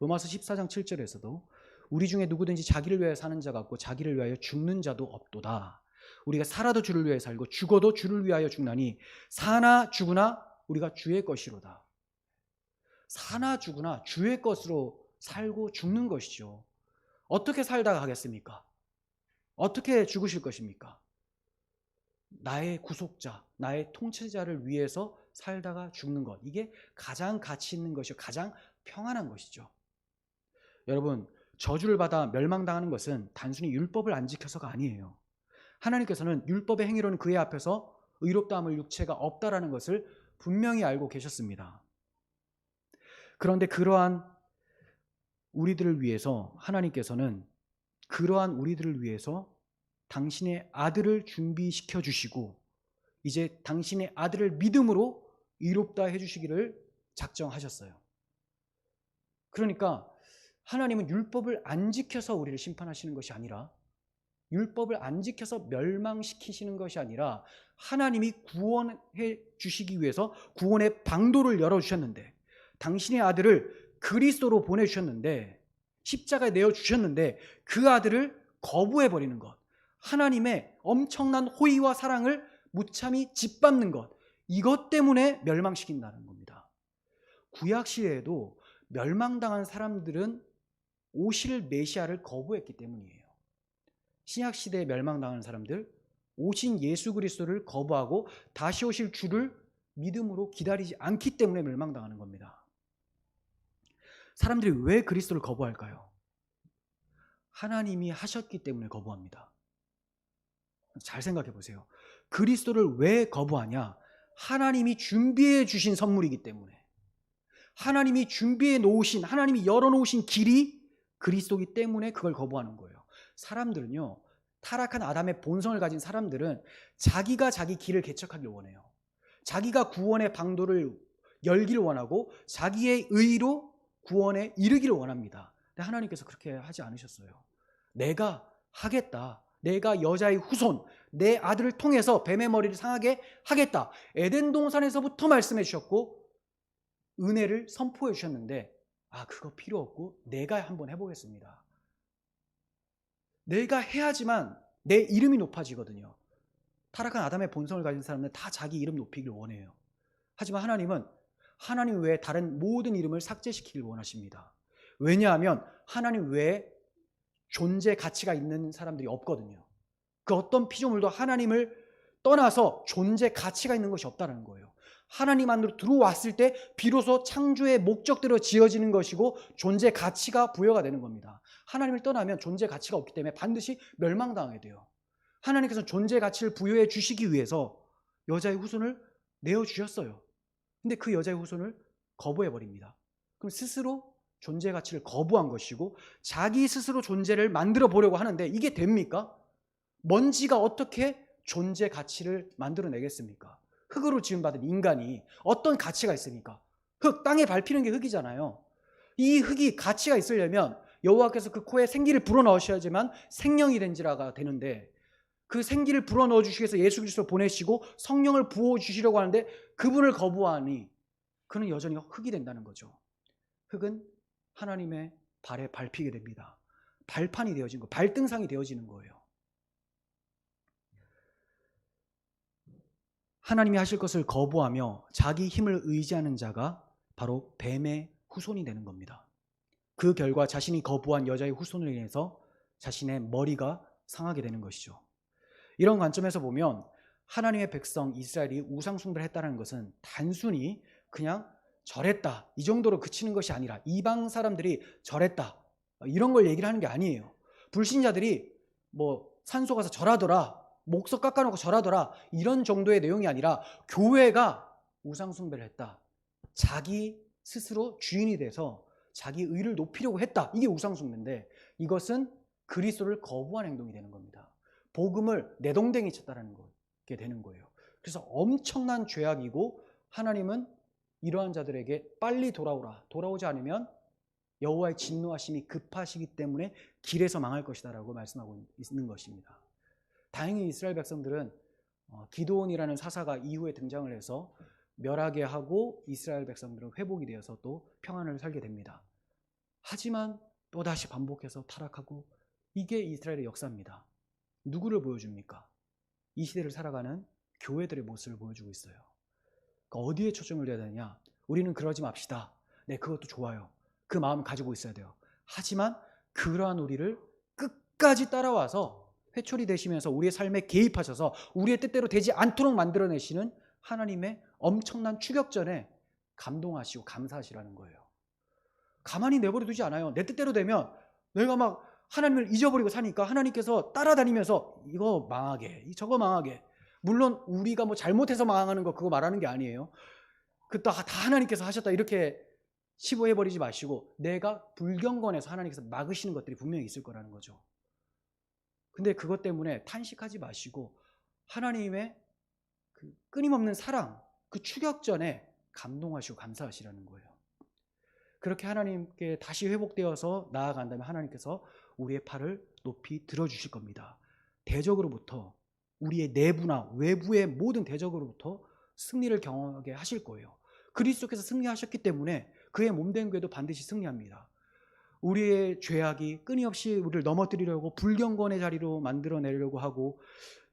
[SPEAKER 1] 로마서 14장 7절에서도 우리 중에 누구든지 자기를 위하여 사는 자가 없고 자기를 위하여 죽는 자도 없도다. 우리가 살아도 주를 위하여 살고 죽어도 주를 위하여 죽나니 사나 죽으나 우리가 주의 것이로다. 사나 죽으나 주의 것으로 살고 죽는 것이죠. 어떻게 살다가 가겠습니까? 어떻게 죽으실 것입니까? 나의 구속자, 나의 통치자를 위해서 살다가 죽는 것, 이게 가장 가치 있는 것이요, 가장 평안한 것이죠. 여러분, 저주를 받아 멸망당하는 것은 단순히 율법을 안 지켜서가 아니에요. 하나님께서는 율법의 행위로는 그의 앞에서 의롭다함을 육체가 없다라는 것을 분명히 알고 계셨습니다. 그런데 그러한 우리들을 위해서 하나님께서는 그러한 우리들을 위해서 당신의 아들을 준비시켜 주시고 이제 당신의 아들을 믿음으로 의롭다 해주시기를 작정하셨어요. 그러니까 하나님은 율법을 안 지켜서 우리를 심판하시는 것이 아니라, 율법을 안 지켜서 멸망시키시는 것이 아니라 하나님이 구원해 주시기 위해서 구원의 방도를 열어주셨는데, 당신의 아들을 그리스도로 보내주셨는데, 십자가에 내어주셨는데 그 아들을 거부해버리는 것, 하나님의 엄청난 호의와 사랑을 무참히 짓밟는 것, 이것 때문에 멸망시킨다는 겁니다. 구약시대에도 멸망당한 사람들은 오실 메시아를 거부했기 때문이에요. 신약시대에 멸망당한 사람들, 오신 예수 그리스도를 거부하고 다시 오실 주를 믿음으로 기다리지 않기 때문에 멸망당하는 겁니다. 사람들이 왜 그리스도를 거부할까요? 하나님이 하셨기 때문에 거부합니다. 잘 생각해 보세요. 그리스도를 왜 거부하냐? 하나님이 준비해 주신 선물이기 때문에. 하나님이 준비해 놓으신, 하나님이 열어 놓으신 길이 그리스도이기 때문에 그걸 거부하는 거예요. 사람들은요, 타락한 아담의 본성을 가진 사람들은 자기가 자기 길을 개척하길 원해요. 자기가 구원의 방도를 열기를 원하고 자기의 의로 구원에 이르기를 원합니다. 근데 하나님께서 그렇게 하지 않으셨어요. 내가 하겠다. 내가 여자의 후손, 내 아들을 통해서 뱀의 머리를 상하게 하겠다. 에덴 동산에서부터 말씀해 주셨고 은혜를 선포해 주셨는데, 그거 필요 없고 내가 한번 해보겠습니다. 내가 해야지만 내 이름이 높아지거든요. 타락한 아담의 본성을 가진 사람은 다 자기 이름 높이길 원해요. 하지만 하나님은 하나님 외에 다른 모든 이름을 삭제시키길 원하십니다. 왜냐하면 하나님 외에 존재 가치가 있는 사람들이 없거든요. 그 어떤 피조물도 하나님을 떠나서 존재 가치가 있는 것이 없다는 거예요. 하나님 안으로 들어왔을 때 비로소 창조의 목적대로 지어지는 것이고 존재 가치가 부여가 되는 겁니다. 하나님을 떠나면 존재 가치가 없기 때문에 반드시 멸망당하게 돼요. 하나님께서 존재 가치를 부여해 주시기 위해서 여자의 후손을 내어주셨어요. 근데 그 여자의 후손을 거부해버립니다. 그럼 스스로 존재 가치를 거부한 것이고 자기 스스로 존재를 만들어 보려고 하는데 이게 됩니까? 먼지가 어떻게 존재 가치를 만들어내겠습니까? 흙으로 지음받은 인간이 어떤 가치가 있습니까? 흙, 땅에 밟히는 게 흙이잖아요. 이 흙이 가치가 있으려면 여호와께서 그 코에 생기를 불어넣으셔야지만 생명이 된지라가 되는데 그 생기를 불어넣어 주시기 위해서 예수 그리스도를 보내시고 성령을 부어주시려고 하는데 그분을 거부하니 그는 여전히 흙이 된다는 거죠. 흙은 하나님의 발에 밟히게 됩니다. 발판이 되어진 거, 발등상이 되어지는 거예요. 하나님이 하실 것을 거부하며 자기 힘을 의지하는 자가 바로 뱀의 후손이 되는 겁니다. 그 결과 자신이 거부한 여자의 후손으로 인해서 자신의 머리가 상하게 되는 것이죠. 이런 관점에서 보면 하나님의 백성 이스라엘이 우상숭배를 했다는 것은 단순히 그냥 절했다 이 정도로 그치는 것이 아니라 이방 사람들이 절했다 이런 걸 얘기를 하는 게 아니에요. 불신자들이 뭐 산소 가서 절하더라, 목석 깎아놓고 절하더라 이런 정도의 내용이 아니라 교회가 우상숭배를 했다. 자기 스스로 주인이 돼서 자기 의를 높이려고 했다. 이게 우상숭배인데 이것은 그리스도를 거부한 행동이 되는 겁니다. 복음을 내동댕이 쳤다는 게 되는 거예요. 그래서 엄청난 죄악이고 하나님은 이러한 자들에게 빨리 돌아오라. 돌아오지 않으면 여호와의 진노하심이 급하시기 때문에 길에서 망할 것이다 라고 말씀하고 있는 것입니다. 다행히 이스라엘 백성들은 기드온이라는 사사가 이후에 등장을 해서 멸하게 하고 이스라엘 백성들은 회복이 되어서 또 평안을 살게 됩니다. 하지만 또다시 반복해서 타락하고 이게 이스라엘의 역사입니다. 누구를 보여줍니까? 이 시대를 살아가는 교회들의 모습을 보여주고 있어요. 그러니까 어디에 초점을 둬야 되냐? 우리는 그러지 맙시다. 네, 그것도 좋아요. 그 마음을 가지고 있어야 돼요. 하지만 그러한 우리를 끝까지 따라와서 회초리 되시면서 우리의 삶에 개입하셔서 우리의 뜻대로 되지 않도록 만들어내시는 하나님의 엄청난 추격전에 감동하시고 감사하시라는 거예요. 가만히 내버려 두지 않아요. 내 뜻대로 되면 내가 막 하나님을 잊어버리고 사니까 하나님께서 따라다니면서 이거 망하게, 저거 망하게. 물론 우리가 뭐 잘못해서 망하는 거 그거 말하는 게 아니에요. 그 다 하나님께서 하셨다 이렇게 치부해버리지 마시고 내가 불경건해서 하나님께서 막으시는 것들이 분명히 있을 거라는 거죠. 근데 그것 때문에 탄식하지 마시고 하나님의 그 끊임없는 사랑, 그 추격전에 감동하시고 감사하시라는 거예요. 그렇게 하나님께 다시 회복되어서 나아간다면 하나님께서 우리의 팔을 높이 들어주실 겁니다. 대적으로부터 우리의 내부나 외부의 모든 대적으로부터 승리를 경험하게 하실 거예요. 그리스도께서 승리하셨기 때문에 그의 몸된 교회도 반드시 승리합니다. 우리의 죄악이 끊임없이 우리를 넘어뜨리려고 불경건의 자리로 만들어내려고 하고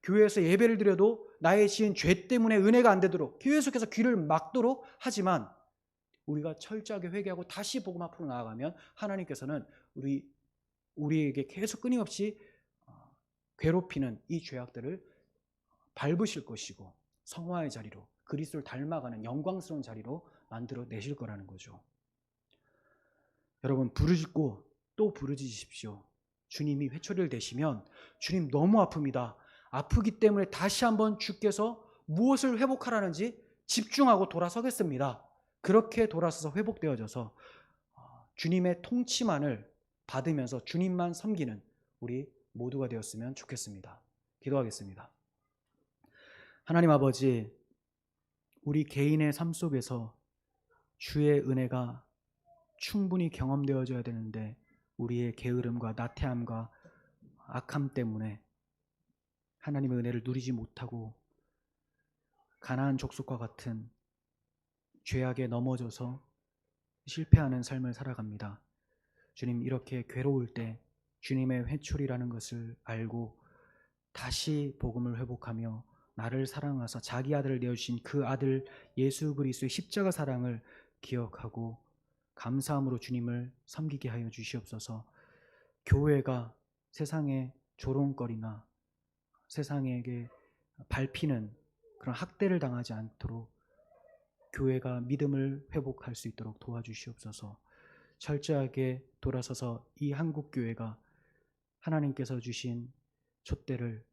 [SPEAKER 1] 교회에서 예배를 드려도 나의 지은 죄 때문에 은혜가 안 되도록 계속해서 귀를 막도록 하지만 우리가 철저하게 회개하고 다시 복음 앞으로 나아가면 하나님께서는 우리에게 계속 끊임없이 괴롭히는 이 죄악들을 밟으실 것이고 성화의 자리로 그리스도를 닮아가는 영광스러운 자리로 만들어내실 거라는 거죠. 여러분 부르짖고 또 부르짖으십시오. 주님이 회초리를 대시면 주님 너무 아픕니다. 아프기 때문에 다시 한번 주께서 무엇을 회복하라는지 집중하고 돌아서겠습니다. 그렇게 돌아서서 회복되어져서 주님의 통치만을 받으면서 주님만 섬기는 우리 모두가 되었으면 좋겠습니다. 기도하겠습니다. 하나님 아버지, 우리 개인의 삶 속에서 주의 은혜가 충분히 경험되어져야 되는데 우리의 게으름과 나태함과 악함 때문에 하나님의 은혜를 누리지 못하고 가나안 족속과 같은 죄악에 넘어져서 실패하는 삶을 살아갑니다. 주님, 이렇게 괴로울 때 주님의 회초리라는 것을 알고 다시 복음을 회복하며 나를 사랑하사 자기 아들을 내어주신 그 아들 예수 그리스도의 십자가 사랑을 기억하고 감사함으로 주님을 섬기게 하여 주시옵소서. 교회가 세상의 조롱거리나 세상에게 밟히는 그런 학대를 당하지 않도록 교회가 믿음을 회복할 수 있도록 도와주시옵소서. 철저하게 돌아서서 이 한국 교회가 하나님께서 주신 촛대를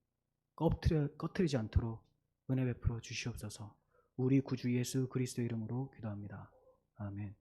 [SPEAKER 1] 꺼트리지 않도록 은혜 베풀어 주시옵소서. 우리 구주 예수 그리스도 이름으로 기도합니다. 아멘.